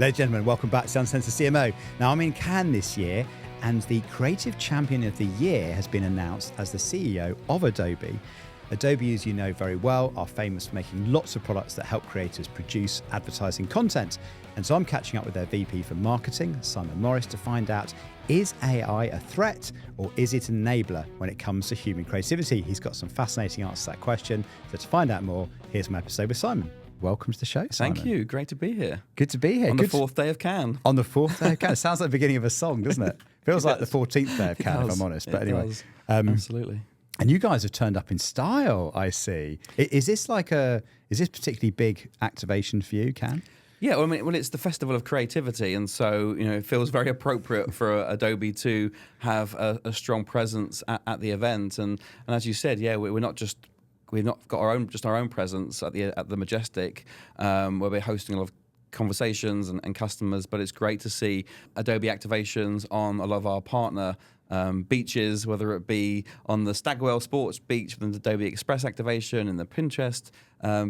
Ladies and gentlemen, welcome back to Uncensored CMO. Now, I'm in Cannes this year, and the Creative Champion of the Year has been announced as the CEO of Adobe. Adobe, as you know very well, are famous for making lots of products that help creators produce advertising content. And so I'm catching up with their VP for marketing, Simon Morris, to find out, is AI a threat or is it an enabler when it comes to human creativity? He's got some fascinating answers to that question. So to find out more, here's my episode with Simon. Welcome to the show, Simon. Thank you. Great to be here. Good to be here. On the fourth day of Cannes. On the fourth day of Cannes. It sounds like the beginning of a song, doesn't it? Feels like the 14th day of Cannes, if I'm honest. But anyway. Absolutely. And you guys have turned up in style, I see. Is this particularly big activation for you, Cannes? Yeah, well, it's the Festival of Creativity, and so it feels very appropriate for Adobe to have a strong presence at the event. And as you said, yeah, we've not got our own presence at the Majestic, where we're hosting a lot of conversations and customers, but it's great to see Adobe activations on a lot of our partner beaches, whether it be on the Stagwell Sports Beach with the Adobe Express activation in the Pinterest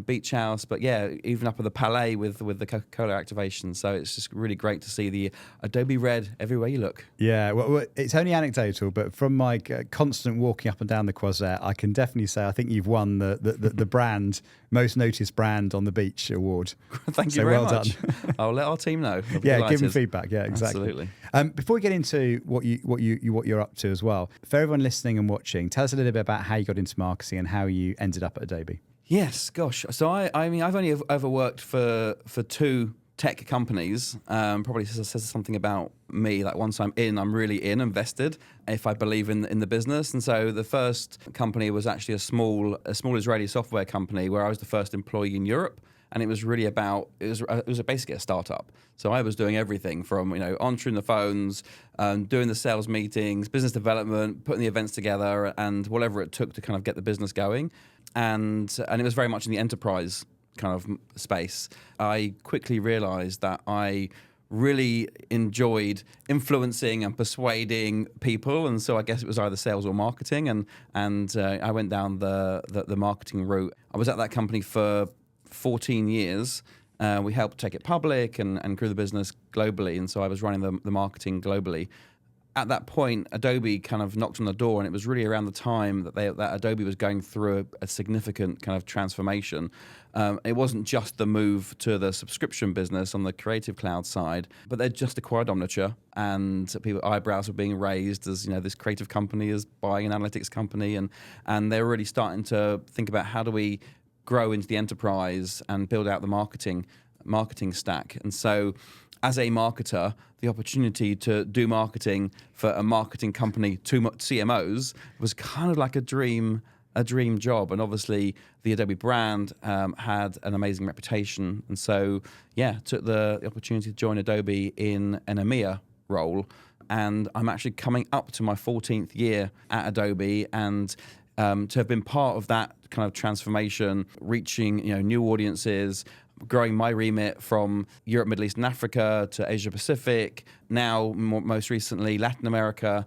beach house, but yeah, even up at the Palais with the Coca-Cola activation. So it's just really great to see the Adobe red everywhere you look. Yeah, well, it's only anecdotal, but from my constant walking up and down the Croisette, I can definitely say I think you've won the brand, most noticed brand on the beach award. Thank you very much. Done. I'll let our team know. Yeah, give them feedback. Yeah, exactly. Absolutely. Before we get into what you're up to as well, for everyone listening and watching, tell us a little bit about how you got into marketing and how you ended up at Adobe. Yes, gosh. So I mean, I've only ever worked for two tech companies. Probably says something about me. Like once I'm in, I'm really invested if I believe in the business. And so the first company was actually a small Israeli software company where I was the first employee in Europe. And it was really about, it was basically a startup. So I was doing everything from, answering the phones, doing the sales meetings, business development, putting the events together, and whatever it took to kind of get the business going. And it was very much in the enterprise kind of space. I quickly realized that I really enjoyed influencing and persuading people, and so I guess it was either sales or marketing. And I went down the marketing route. I was at that company for 14 years. We helped take it public and grew the business globally, and so I was running the marketing globally. At that point, Adobe kind of knocked on the door, and it was really around the time that Adobe was going through a significant kind of transformation. It wasn't just the move to the subscription business on the Creative Cloud side, but they'd just acquired Omniture, and people's eyebrows were being raised as this creative company is buying an analytics company, and they're really starting to think about how do we grow into the enterprise and build out the marketing stack. And so as a marketer, the opportunity to do marketing for a marketing company, two CMOs, was kind of like a dream job. And obviously the Adobe brand had an amazing reputation. And so, yeah, took the opportunity to join Adobe in an EMEA role. And I'm actually coming up to my 14th year at Adobe, and to have been part of that kind of transformation, reaching new audiences, growing my remit from Europe, Middle East, and Africa to Asia Pacific, now most recently Latin America,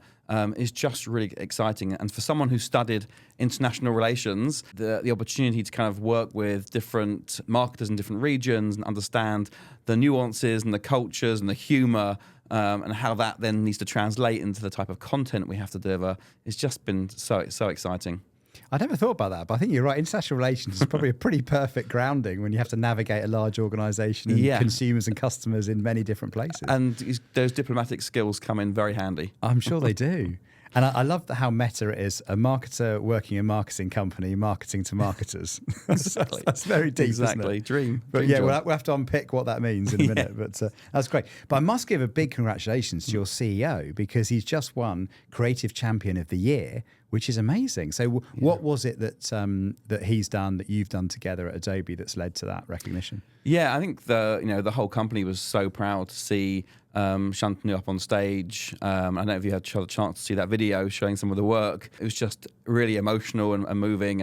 is just really exciting. And for someone who studied international relations, the opportunity to kind of work with different marketers in different regions and understand the nuances and the cultures and the humor, and how that then needs to translate into the type of content we have to deliver, it's just been so exciting. I never thought about that, but I think you're right. International relations is probably a pretty perfect grounding when you have to navigate a large organisation and consumers and customers in many different places. And those diplomatic skills come in very handy. I'm sure they do. And I love how meta it is, a marketer working in a marketing company, marketing to marketers. Exactly. That's very deep, exactly. Isn't it? Dream. But yeah, we'll have to unpick what that means in a minute. But that's great. But I must give a big congratulations to your CEO, because he's just won Creative Champion of the Year, which is amazing. So what was it that he's done, that you've done together at Adobe, that's led to that recognition? Yeah, I think the whole company was so proud to see Shantanu up on stage. I don't know if you had a chance to see that video showing some of the work. It was just really emotional and moving.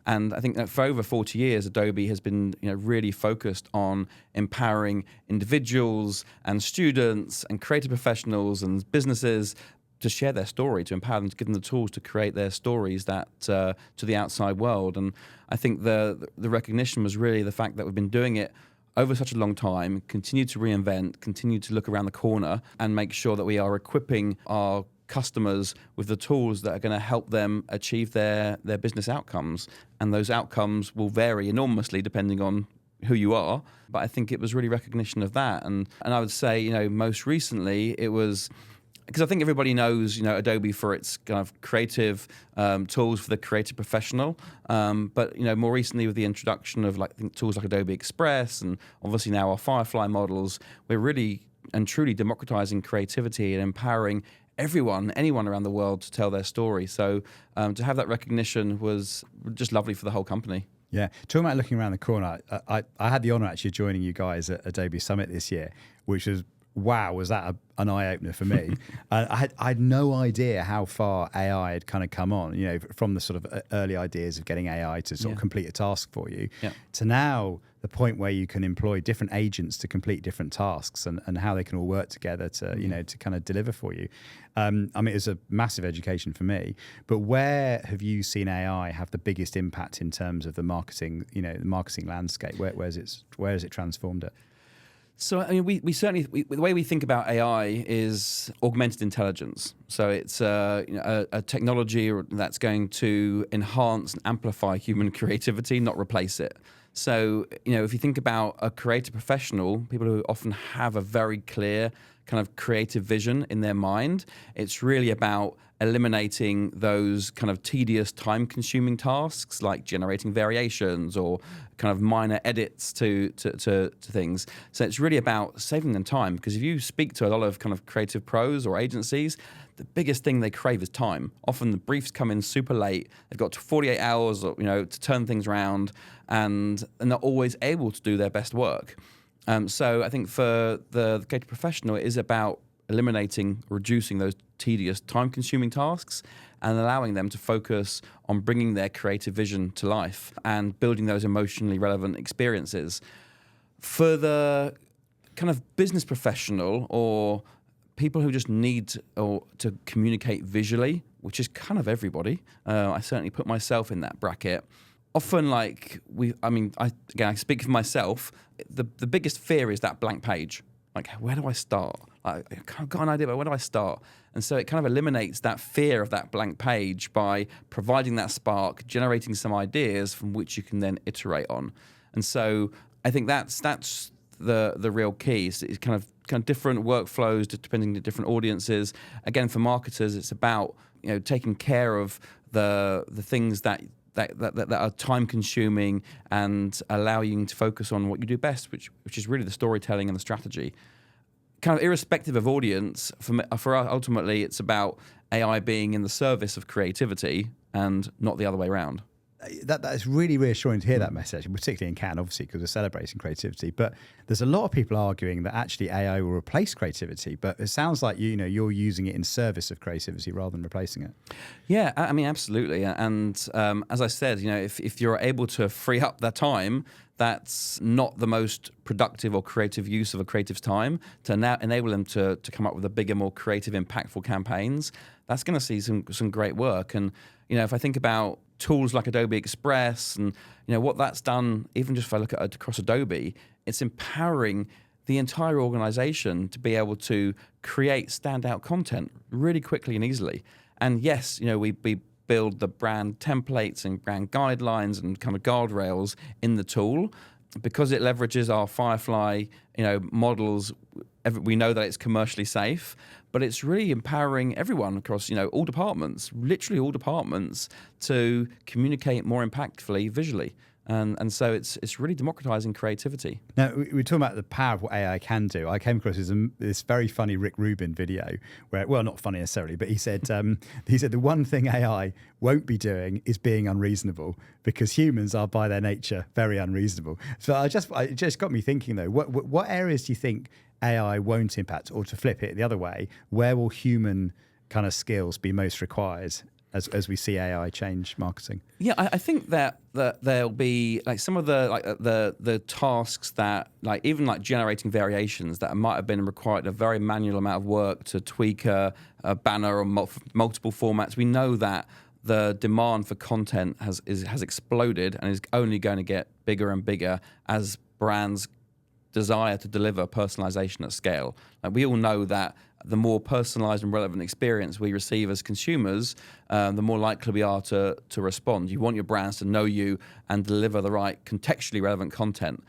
And I think that for over 40 years, Adobe has been really focused on empowering individuals and students and creative professionals and businesses to share their story, to empower them, to give them the tools to create their stories that to the outside world. And I think the recognition was really the fact that we've been doing it over such a long time, continue to reinvent, continue to look around the corner and make sure that we are equipping our customers with the tools that are going to help them achieve their business outcomes. And those outcomes will vary enormously depending on who you are. But I think it was really recognition of that. And I would say, most recently it was, because I think everybody knows, Adobe for its kind of creative tools for the creative professional. But, more recently with the introduction of tools like Adobe Express and obviously now our Firefly models, we're really and truly democratizing creativity and empowering anyone around the world to tell their story. So to have that recognition was just lovely for the whole company. Yeah, talking about looking around the corner, I had the honor actually of joining you guys at Adobe Summit this year, which was, wow, was that an eye-opener for me. I had no idea how far AI had kind of come on, from the sort of early ideas of getting AI to sort of complete a task for you, to now the point where you can employ different agents to complete different tasks and how they can all work together to, to kind of deliver for you. It was a massive education for me. But where have you seen AI have the biggest impact in terms of the marketing, the marketing landscape? Where has it transformed it? So, we certainly, the way we think about AI is augmented intelligence. So it's a technology that's going to enhance and amplify human creativity, not replace it. So, if you think about a creative professional, people who often have a very clear kind of creative vision in their mind, it's really about eliminating those kind of tedious, time-consuming tasks like generating variations or kind of minor edits to things. So it's really about saving them time, because if you speak to a lot of kind of creative pros or agencies, the biggest thing they crave is time. Often the briefs come in super late. They've got 48 hours, to turn things around, and they're not always able to do their best work. So I think for the creative professional, it is about reducing those tedious, time-consuming tasks and allowing them to focus on bringing their creative vision to life and building those emotionally relevant experiences. For the kind of business professional or people who just need to communicate visually, which is kind of everybody, I certainly put myself in that bracket. Often, I speak for myself, the biggest fear is that blank page. Like, where do I start? I've got an idea, but where do I start? And so it kind of eliminates that fear of that blank page by providing that spark, generating some ideas from which you can then iterate on. And so I think that's the real key. It's kind of different workflows depending on different audiences. Again, for marketers, it's about taking care of the things that are time consuming and allowing you to focus on what you do best, which is really the storytelling and the strategy. Kind of irrespective of audience, for us, ultimately, it's about AI being in the service of creativity and not the other way around. That is really reassuring to hear that message, particularly in Cannes, obviously, because we're celebrating creativity. But there's a lot of people arguing that actually AI will replace creativity. But it sounds like you're using it in service of creativity rather than replacing it. Yeah, absolutely. And as I said, if you're able to free up that time, that's not the most productive or creative use of a creative's time, to now enable them to come up with a bigger, more creative, impactful campaigns. That's going to see some great work. And if I think about tools like Adobe Express and what that's done, even just if I look at it across Adobe, it's empowering the entire organization to be able to create standout content really quickly and easily. And yes, we build the brand templates and brand guidelines and kind of guardrails in the tool, because it leverages our Firefly models. We know that it's commercially safe, but it's really empowering everyone across all departments, literally all departments, to communicate more impactfully visually. And so it's really democratizing creativity. Now, we're talking about the power of what AI can do. I came across this very funny Rick Rubin video where, well, not funny necessarily, but he said the one thing AI won't be doing is being unreasonable, because humans are by their nature very unreasonable. So it just got me thinking, though, what areas do you think AI won't impact? Or to flip it the other way, where will human kind of skills be most required as we see AI change marketing? Yeah, I think that there'll be some of the tasks that even generating variations that might have been required a very manual amount of work to tweak a banner or multiple formats. We know that the demand for content has exploded and is only going to get bigger and bigger as brands desire to deliver personalization at scale. Like, we all know that the more personalized and relevant experience we receive as consumers, the more likely we are to respond. You want your brands to know you and deliver the right contextually relevant content.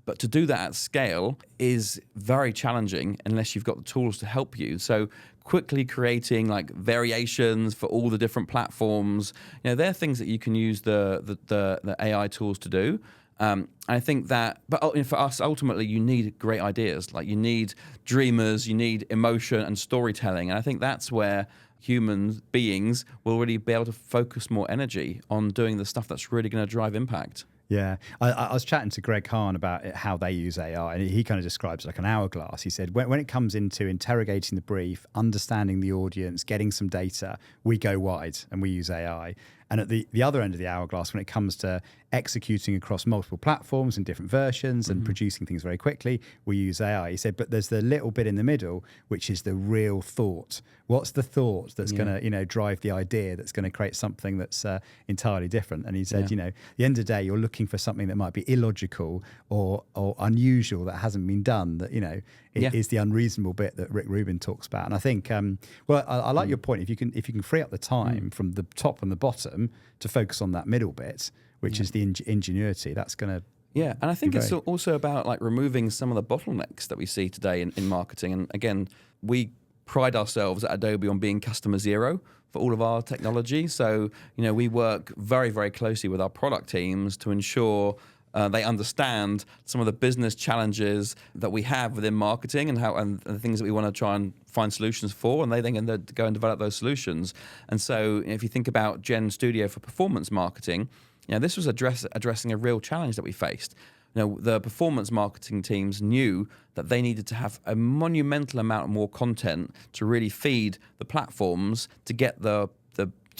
But to do that at scale is very challenging unless you've got the tools to help you. So quickly creating like variations for all the different platforms, they're things that you can use the AI tools to do. I think that, but for us, ultimately, you need great ideas. Like, you need dreamers, you need emotion and storytelling. And I think that's where human beings will really be able to focus more energy on doing the stuff that's really going to drive impact. Yeah, I was chatting to Greg Hahn about how they use AI, and he kind of describes it like an hourglass. He said, when it comes into interrogating the brief, understanding the audience, getting some data, we go wide and we use AI. And at the other end of the hourglass, when it comes to executing across multiple platforms and different versions and producing things very quickly, we use AI. He said, but there's the little bit in the middle, which is the real thought. What's the thought that's going to, drive the idea that's going to create something that's entirely different? And he said, at the end of the day, you're looking for something that might be illogical or unusual that hasn't been done. That is the unreasonable bit that Rick Rubin talks about. And I think, I like your point. If you can free up the time from the top and the bottom to focus on that middle bit, which is the ingenuity, that's going to. Yeah, and I think it's also about like removing some of the bottlenecks that we see today in marketing. And again, we pride ourselves at Adobe on being customer zero for all of our technology. So, we work very, very closely with our product teams to ensure they understand some of the business challenges that we have within marketing and the things that we want to try and find solutions for, and they then go and develop those solutions. And so, if you think about Gen Studio for performance marketing, this was addressing a real challenge that we faced. The performance marketing teams knew that they needed to have a monumental amount more content to really feed the platforms to get to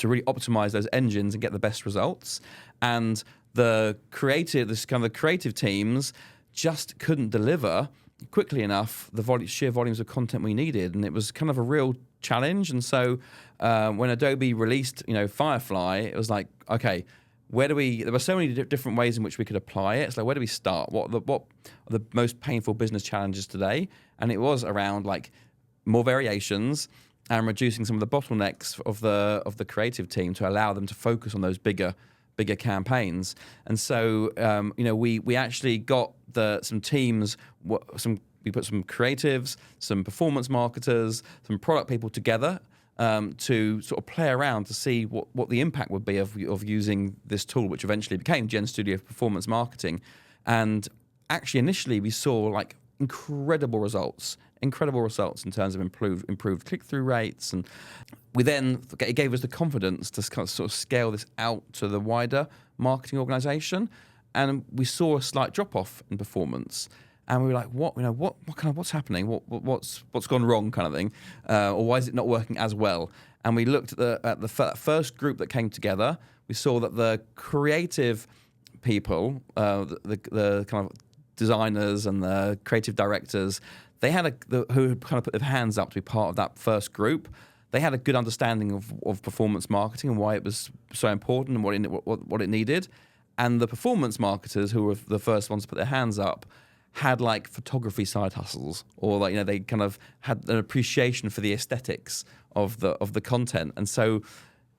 really optimize those engines and get the best results. And the creative teams just couldn't deliver quickly enough the sheer volumes of content we needed, and it was kind of a real challenge. And so when Adobe released Firefly, it was like, okay, there were so many different ways in which we could apply it. It's like, where do we start? What are the most painful business challenges today? And it was around like more variations and reducing some of the bottlenecks of the creative team to allow them to focus on those bigger campaigns. And so we actually got some teams, we put some creatives, some performance marketers, some product people together to sort of play around to see what the impact would be of using this tool, which eventually became Gen Studio for Performance Marketing. And actually, initially, we saw like incredible results in terms of improved click-through rates. And it gave us the confidence to kind of sort of scale this out to the wider marketing organization. And we saw a slight drop-off in performance. And we were like, what's happening? What's gone wrong, kind of thing, or why is it not working as well? And we looked at the first group that came together. We saw that the creative people, the kind of designers and the creative directors, they had who kind of put their hands up to be part of that first group. They had a good understanding of performance marketing and why it was so important and what it needed. And the performance marketers, who were the first ones to put their hands up, had like photography side hustles, or like they kind of had an appreciation for the aesthetics of the content, and so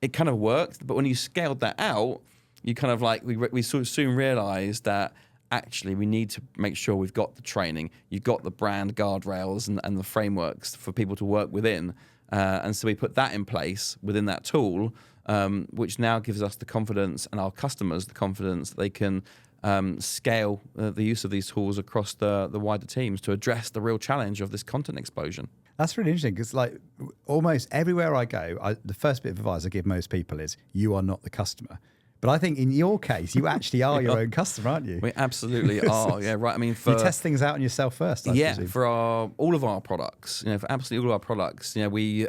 it kind of worked. But when you scaled that out, you kind of like we sort of soon realised that actually we need to make sure we've got the training, you've got the brand guardrails and the frameworks for people to work within, and so we put that in place within that tool, which now gives us the confidence and our customers the confidence that they can scale the use of these tools across the wider teams to address the real challenge of this content explosion. That's really interesting because like almost everywhere I go, the first bit of advice I give most people is you are not the customer. But I think in your case, you actually are your own customer, aren't you? We absolutely are. Yeah, right. I mean, you test things out on yourself first. I presume. For all of our products, for absolutely all of our products, we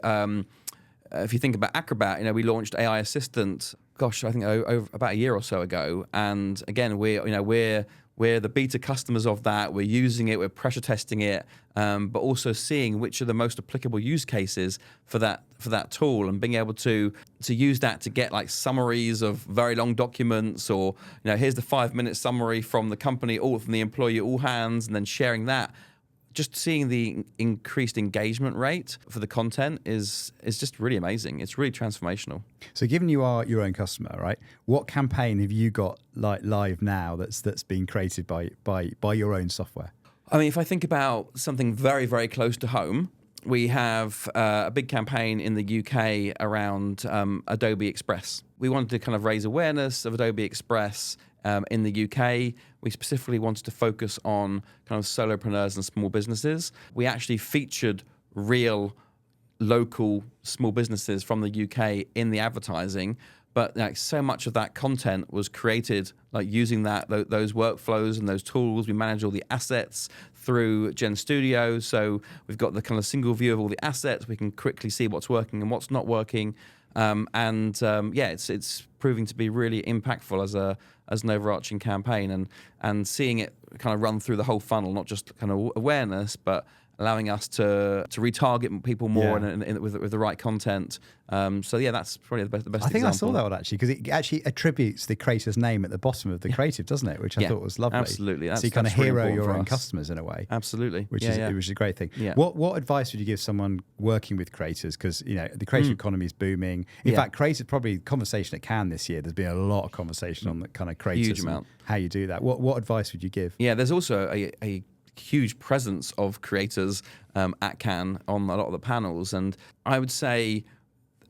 if you think about Acrobat, we launched AI Assistant. Gosh, I think over about a year or so ago. And again, we're we're the beta customers of that. We're using it, we're pressure testing it, but also seeing which are the most applicable use cases for that tool, and being able to use that to get like summaries of very long documents, or here's the 5-minute summary from the company, all from the employee, all hands, and then sharing that. Just seeing the increased engagement rate for the content is just really amazing. It's really transformational. So given you are your own customer, right, what campaign have you got like live now that's been created by your own software? I mean, if I think about something very, very close to home, we have a big campaign in the UK around Adobe Express. We wanted to kind of raise awareness of Adobe Express in the UK. We specifically wanted to focus on kind of solopreneurs and small businesses. We actually featured real local small businesses from the UK in the advertising, but like so much of that content was created like using those workflows and those tools. We manage all the assets through Gen Studio, so we've got the kind of single view of all the assets. We can quickly see what's working and what's not working. It's proving to be really impactful as an overarching campaign, and seeing it kind of run through the whole funnel, not just kind of awareness, but allowing us to retarget people more with the right content. That's probably the best I think example. I saw that one actually, because it actually attributes the creator's name at the bottom of the creative, doesn't it? Which I thought was lovely. Absolutely. So you kind of hero really your own us. customers in a way. Absolutely. Which is a great thing. Yeah. What advice would you give someone working with creators? Because the creative economy is booming. In fact, creators, probably conversation at Cannes this year, there's been a lot of conversation on the kind of creators. Huge amount. How you do that. What advice would you give? Yeah, there's also a huge presence of creators at Cannes on a lot of the panels, and I would say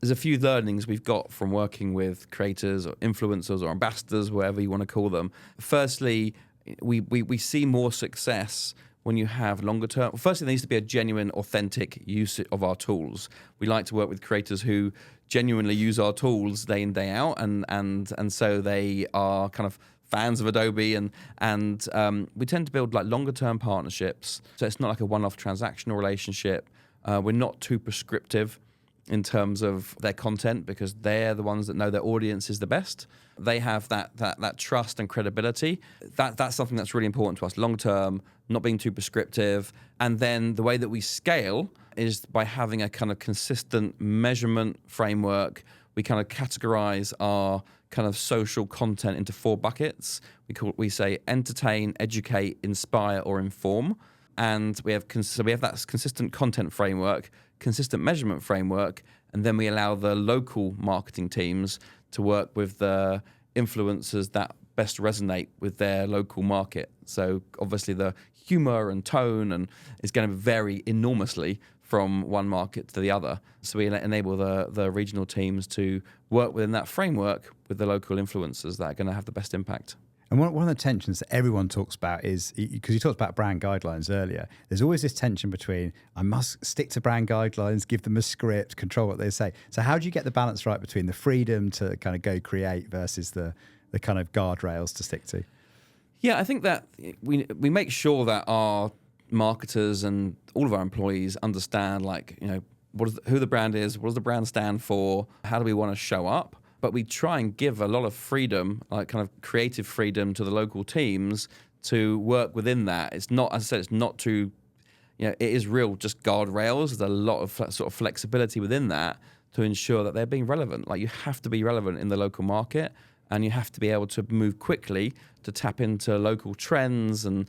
there's a few learnings we've got from working with creators or influencers or ambassadors, whatever you want to call them. Firstly, we see more success when you have longer term. Firstly, there needs to be a genuine, authentic use of our tools. We like to work with creators who genuinely use our tools day in, day out, and so they are kind of fans of Adobe, and we tend to build like longer term partnerships. So it's not like a one-off transactional relationship. We're not too prescriptive in terms of their content, because they're the ones that know their audience is the best. They have that trust and credibility. That's something that's really important to us. Long term, not being too prescriptive. And then the way that we scale is by having a kind of consistent measurement framework. We kind of categorize our kind of social content into 4 buckets. We say entertain, educate, inspire, or inform. And we have that consistent content framework, consistent measurement framework, and then we allow the local marketing teams to work with the influencers that best resonate with their local market. So obviously the humor and tone is going to vary enormously from one market to the other. So we enable the regional teams to work within that framework with the local influencers that are going to have the best impact. And one of the tensions that everyone talks about is, because you talked about brand guidelines earlier, there's always this tension between, I must stick to brand guidelines, give them a script, control what they say. So how do you get the balance right between the freedom to kind of go create versus the kind of guardrails to stick to? Yeah, I think that we make sure that our marketers and all of our employees understand, who the brand is, what does the brand stand for, how do we want to show up. But we try and give a lot of freedom, like kind of creative freedom, to the local teams to work within that. It's not, as I said, it's not too, it is real just guardrails. There's a lot of sort of flexibility within that to ensure that they're being relevant. Like, you have to be relevant in the local market, and you have to be able to move quickly to tap into local trends, and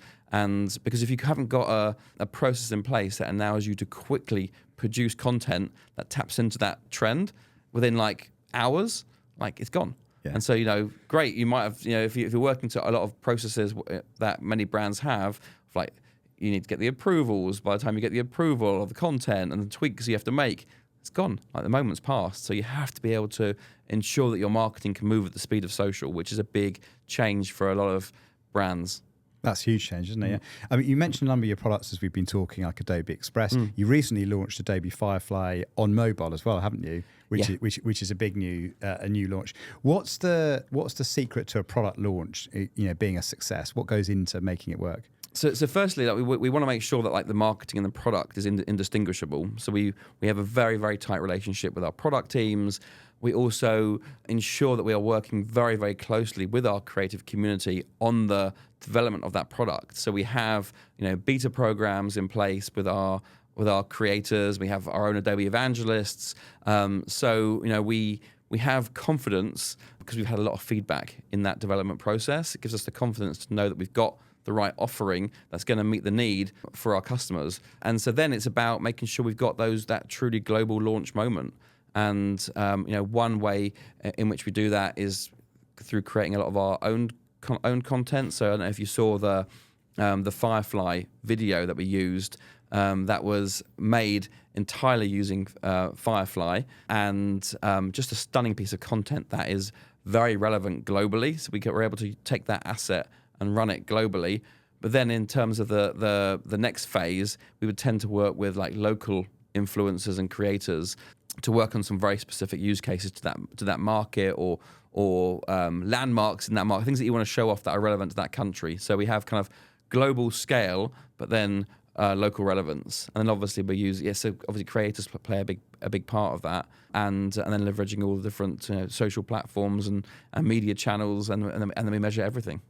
because if you haven't got a process in place that allows you to quickly produce content that taps into that trend within like hours, like it's gone. Yeah. And so, great, you might have, if you're working to a lot of processes that many brands have, like you need to get the approvals. By the time you get the approval of the content and the tweaks you have to make, it's gone. Like, the moment's passed. So you have to be able to ensure that your marketing can move at the speed of social, which is a big change for a lot of brands. That's a huge change, isn't it? Yeah. I mean, you mentioned a number of your products as we've been talking, like Adobe Express. You recently launched Adobe Firefly on mobile as well, haven't you? Which is a big new launch. What's the secret to a product launch? Being a success. What goes into making it work? So firstly, we want to make sure that the marketing and the product is indistinguishable. So we have a very, very tight relationship with our product teams. We also ensure that we are working very, very closely with our creative community on the development of that product. So we have, beta programs in place with our creators. We have our own Adobe evangelists. We have confidence because we've had a lot of feedback in that development process. It gives us the confidence to know that we've got the right offering that's going to meet the need for our customers. And so then it's about making sure we've got that truly global launch moment. And one way in which we do that is through creating a lot of our own content. So I don't know if you saw the Firefly video that we used. That was made entirely using Firefly, and just a stunning piece of content that is very relevant globally. So we're able to take that asset and run it globally. But then in terms of the next phase, we would tend to work with like local influencers and creators to work on some very specific use cases to that market or landmarks in that market, things that you want to show off that are relevant to that country. So we have kind of global scale, but then local relevance, and then obviously so obviously creators play a big part of that, and then leveraging all the different social platforms and media channels, and then we measure everything.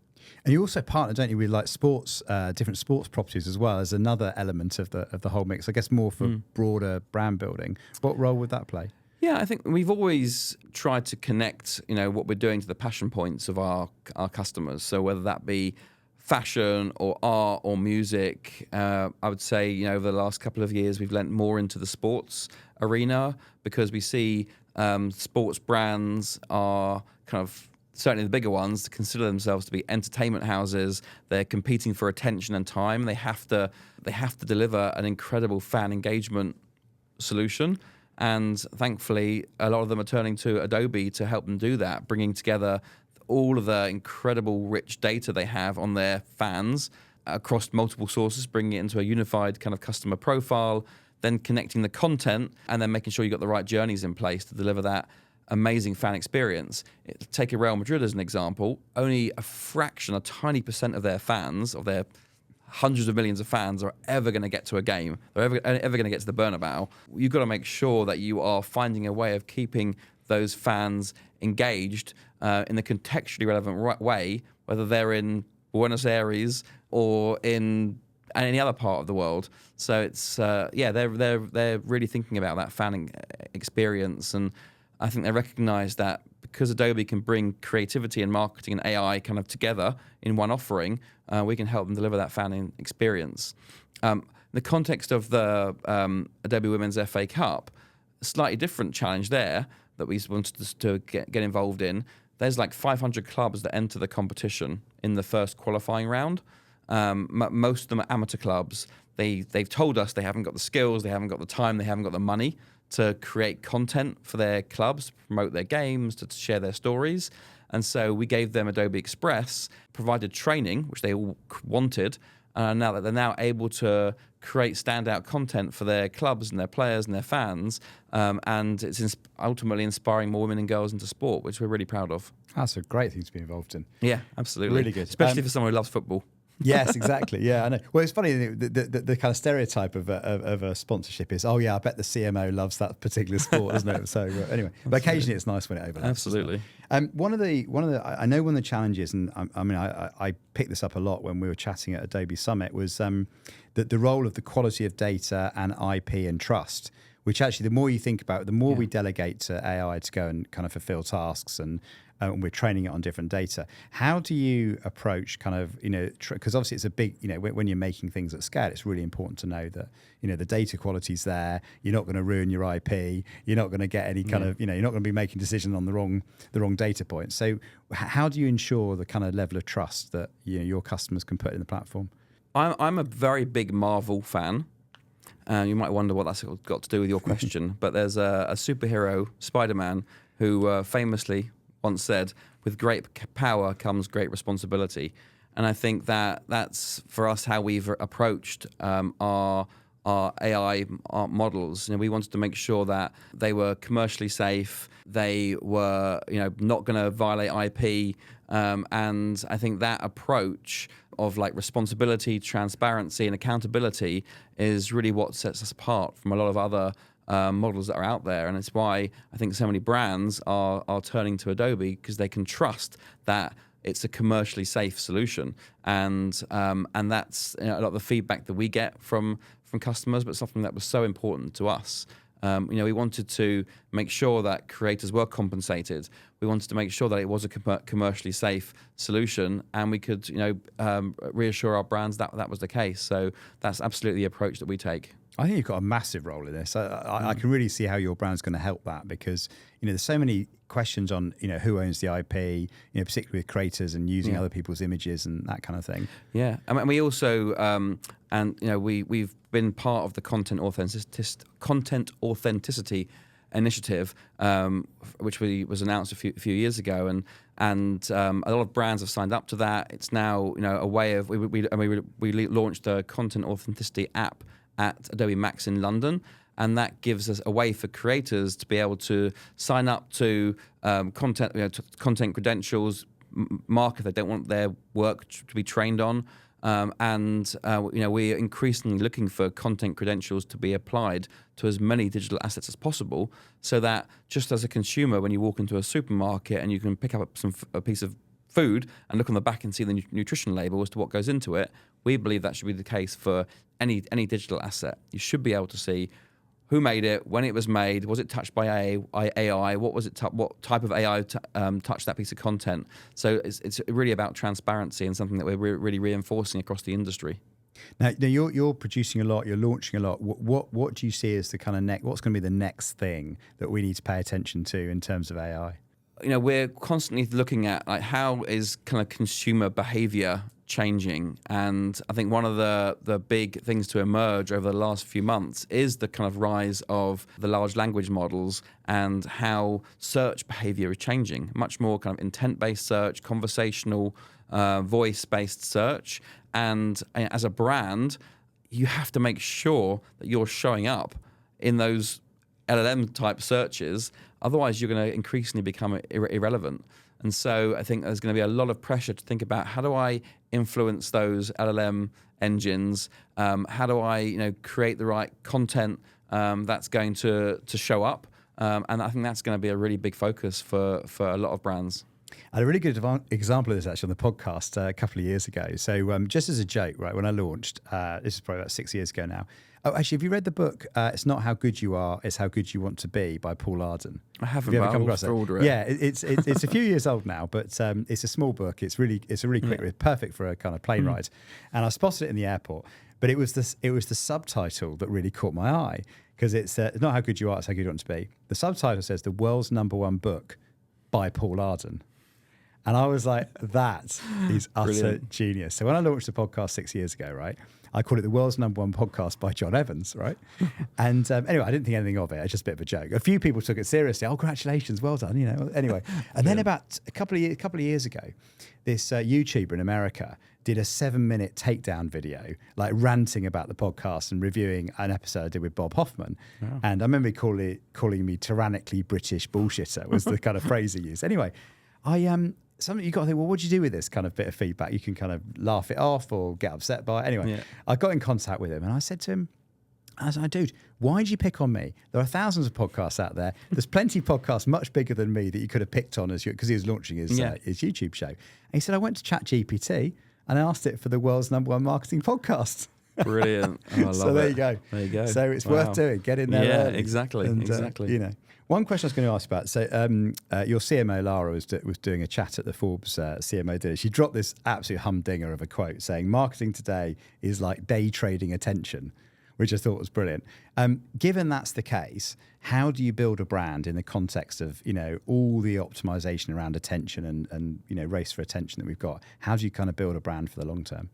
And you also partner, don't you, with like sports, different sports properties as well as another element of the whole mix. I guess more for broader brand building. What role would that play? Yeah, I think we've always tried to connect, what we're doing to the passion points of our customers. So whether that be fashion or art or music, I would say, over the last couple of years, we've lent more into the sports arena because we see sports brands are kind of, certainly the bigger ones, consider themselves to be entertainment houses. They're competing for attention and time. They have to deliver an incredible fan engagement solution. And thankfully, a lot of them are turning to Adobe to help them do that, bringing together all of the incredible rich data they have on their fans across multiple sources, bringing it into a unified kind of customer profile, then connecting the content, and then making sure you've got the right journeys in place to deliver that amazing fan experience. Take Real Madrid as an example. Only a fraction, a tiny percent of their fans, of their hundreds of millions of fans, are ever going to get to a game. They're ever going to get to the Bernabeu. You've got to make sure that you are finding a way of keeping those fans engaged in a contextually relevant way, whether they're in Buenos Aires or in any other part of the world. So it's they're really thinking about that fan experience, and I think they recognise that because Adobe can bring creativity and marketing and AI kind of together in one offering, we can help them deliver that fan experience. The context of the Adobe Women's FA Cup, a slightly different challenge there that we wanted to get involved in. There's like 500 clubs that enter the competition in the first qualifying round. Most of them are amateur clubs. They've told us they haven't got the skills, they haven't got the time, they haven't got the money to create content for their clubs, to promote their games, to share their stories. And so we gave them Adobe Express, provided training, which they all wanted, now that they're now able to create standout content for their clubs and their players and their fans, and it's ultimately inspiring more women and girls into sport, which we're really proud of. That's a great thing to be involved in. Yeah, absolutely. Really good. Especially for someone who loves football. Yes, exactly. Yeah, I know. Well, it's funny, the kind of stereotype of a sponsorship is, oh yeah, I bet the CMO loves that particular sport, doesn't it? So anyway, but occasionally it's nice when it overlaps. Absolutely. One of the I know one of the challenges, and I picked this up a lot when we were chatting at Adobe Summit, was that the role of the quality of data and IP and trust, which actually the more you think about it, the more we delegate to AI to go and kind of fulfill tasks, and we're training it on different data. How do you approach kind of, because obviously it's a big, when you're making things at scale, it's really important to know that, the data quality's there. You're not going to ruin your IP. You're not going to get any kind of, you're not going to be making decisions on the wrong data points. So how do you ensure the kind of level of trust that your customers can put in the platform? I'm a very big Marvel fan. You might wonder what that's got to do with your question, but there's a superhero, Spider-Man, who famously once said, with great power comes great responsibility. And I think that's, for us, how we've approached our AI models. We wanted to make sure that they were commercially safe, they were not going to violate IP, and I think that approach of like responsibility, transparency, and accountability is really what sets us apart from a lot of other models that are out there, and it's why I think so many brands are turning to Adobe, because they can trust that it's a commercially safe solution, and that's a lot of the feedback that we get from customers, but something that was so important to us. We wanted to make sure that creators were compensated. We wanted to make sure that it was a commercially safe solution, and we could, reassure our brands that that was the case. So that's absolutely the approach that we take. I think you've got a massive role in this. I can really see how your brand's going to help that, because there's so many questions on who owns the IP, particularly with creators and using other people's images and that kind of thing. Yeah, I mean, we also we've been part of the content authenticity initiative, which was announced a few years ago, and a lot of brands have signed up to that. It's now a way of we launched a content authenticity app at Adobe Max in London, and that gives us a way for creators to be able to sign up to content credentials, mark if they don't want their work to be trained on. We're increasingly looking for content credentials to be applied to as many digital assets as possible, so that just as a consumer, when you walk into a supermarket and you can pick up a piece of food and look on the back and see the nutrition label as to what goes into it, we believe that should be the case for any digital asset. You should be able to see who made it, when it was made, was it touched by AI, what was it, what type of AI touched that piece of content. So it's really about transparency, and something that we're really reinforcing across the industry. Now you're producing a lot, you're launching a lot. What do you see as the kind of what's going to be the next thing that we need to pay attention to in terms of AI? We're constantly looking at how is kind of consumer behavior changing, and I think one of the big things to emerge over the last few months is the kind of rise of the large language models, and how search behavior is changing. Much more kind of intent-based search, conversational, voice-based search, and as a brand, you have to make sure that you're showing up in those LLM type searches. Otherwise, you're going to increasingly become irrelevant. And so I think there's going to be a lot of pressure to think about, how do I influence those LLM engines? How do I create the right content that's going to show up? And I think that's going to be a really big focus for a lot of brands. I had a really good example of this actually on the podcast a couple of years ago. So just as a joke, right, when I launched, this is probably about 6 years ago now. Oh, actually, have you read the book, It's Not How Good You Are, It's How Good You Want to Be by Paul Arden? I haven't. Have you ever come across it? Yeah, it's a few years old now, but it's a small book. It's a really quick read, perfect for a kind of plane ride. And I spotted it in the airport, but it was the subtitle that really caught my eye, because it's not How Good You Are, It's How Good You Want to Be. The subtitle says the world's #1 book by Paul Arden. And I was like, that is utter genius. So when I launched the podcast 6 years ago, right, I called it the world's #1 podcast by John Evans, right? And anyway, I didn't think anything of it. It's just a bit of a joke. A few people took it seriously. Oh, congratulations, well done, Anyway, and then about a couple of years ago, this YouTuber in America did a 7-minute takedown video, like ranting about the podcast and reviewing an episode I did with Bob Hoffman. Oh. And I remember calling me tyrannically British bullshitter was the kind of phrase he used. Anyway, something you got to think, well, what do you do with this kind of bit of feedback? You can kind of laugh it off or get upset by it. Anyway, I got in contact with him and I said to him, dude, why did you pick on me? There are thousands of podcasts out there. There's plenty of podcasts much bigger than me that you could have picked on because he was launching his YouTube show. And he said, I went to ChatGPT and I asked it for the world's #1 marketing podcast. Brilliant. Oh, I love so there you go. There you go. So it's worth doing. Get in there. Yeah, early. exactly. And, exactly. One question I was going to ask about. So your CMO Lara was doing a chat at the Forbes CMO dinner. She dropped this absolute humdinger of a quote saying, "Marketing today is like day trading attention," which I thought was brilliant. Given that's the case, how do you build a brand in the context of all the optimization around attention and race for attention that we've got? How do you kind of build a brand for the long term?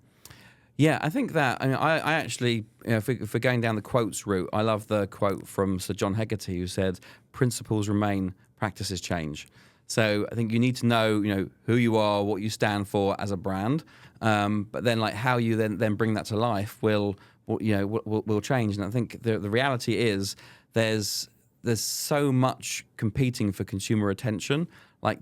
Yeah, I think that, I actually, if we're going down the quotes route, I love the quote from Sir John Hegarty, who said, "Principles remain, practices change." So I think you need to know, who you are, what you stand for as a brand, but then how you then bring that to life will change. And I think the reality is there's so much competing for consumer attention.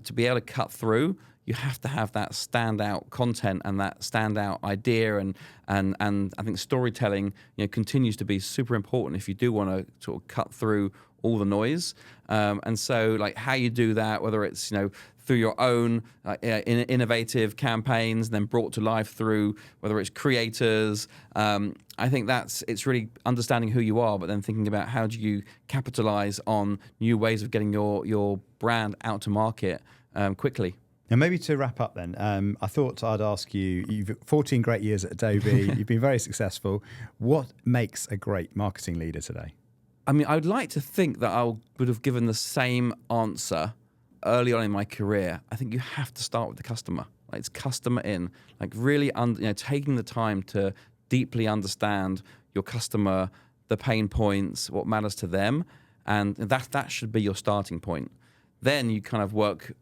To be able to cut through, you have to have that standout content and that standout idea, and I think storytelling, continues to be super important if you do want to sort of cut through all the noise. And so, like, how you do that, whether it's through your own innovative campaigns, then brought to life through whether it's creators. I think it's really understanding who you are, but then thinking about how do you capitalize on new ways of getting your brand out to market quickly. Now, maybe to wrap up then, I thought I'd ask you, you've 14 great years at Adobe, you've been very successful. What makes a great marketing leader today? I mean, I'd like to think that I would have given the same answer early on in my career. I think you have to start with the customer. Like, it's customer in, like really taking the time to deeply understand your customer, the pain points, what matters to them, and that should be your starting point. Then you kind of work,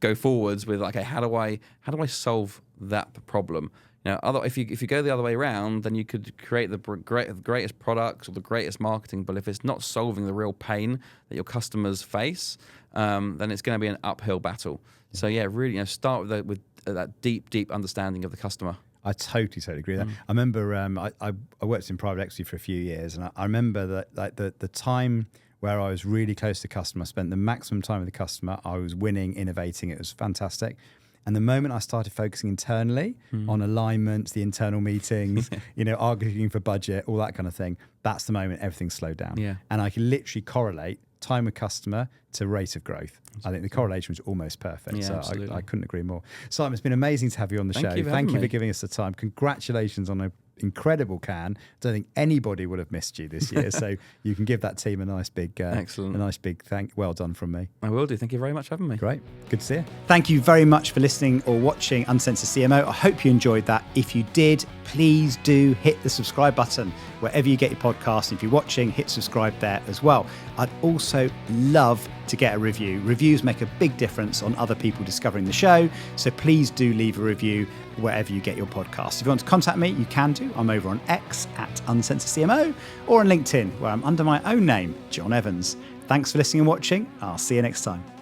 go forwards with, okay, how do I solve that problem? If you go the other way around, then you could create the greatest products or the greatest marketing, but if it's not solving the real pain that your customers face, then it's going to be an uphill battle. So yeah, really, start with that deep understanding of the customer. I totally agree with that. I remember I worked in private equity for a few years, and I remember that, like, the time where I was really close to customer, I spent the maximum time with the customer. I was winning, innovating. It was fantastic. And the moment I started focusing internally on alignment, the internal meetings, arguing for budget, all that kind of thing, that's the moment everything slowed down. Yeah. And I can literally correlate time with customer to rate of growth. I think the correlation was almost perfect. Yeah, so absolutely. I couldn't agree more. Simon, it's been amazing to have you on the show. Thank you for giving us the time. Congratulations on an incredible Cannes. I don't think anybody would have missed you this year. So you can give that team a nice big, excellent, a nice big well done from me. I will do. Thank you very much for having me. Great. Good to see you. Thank you very much for listening or watching Uncensored CMO. I hope you enjoyed that. If you did, please do hit the subscribe button wherever you get your podcast. If you're watching, hit subscribe there as well. I'd also love to get a review. Reviews make a big difference on other people discovering the show. So please do leave a review wherever you get your podcast. If you want to contact me, you can do. I'm over on X @UncensoredCMO or on LinkedIn, where I'm under my own name, John Evans. Thanks for listening and watching. I'll see you next time.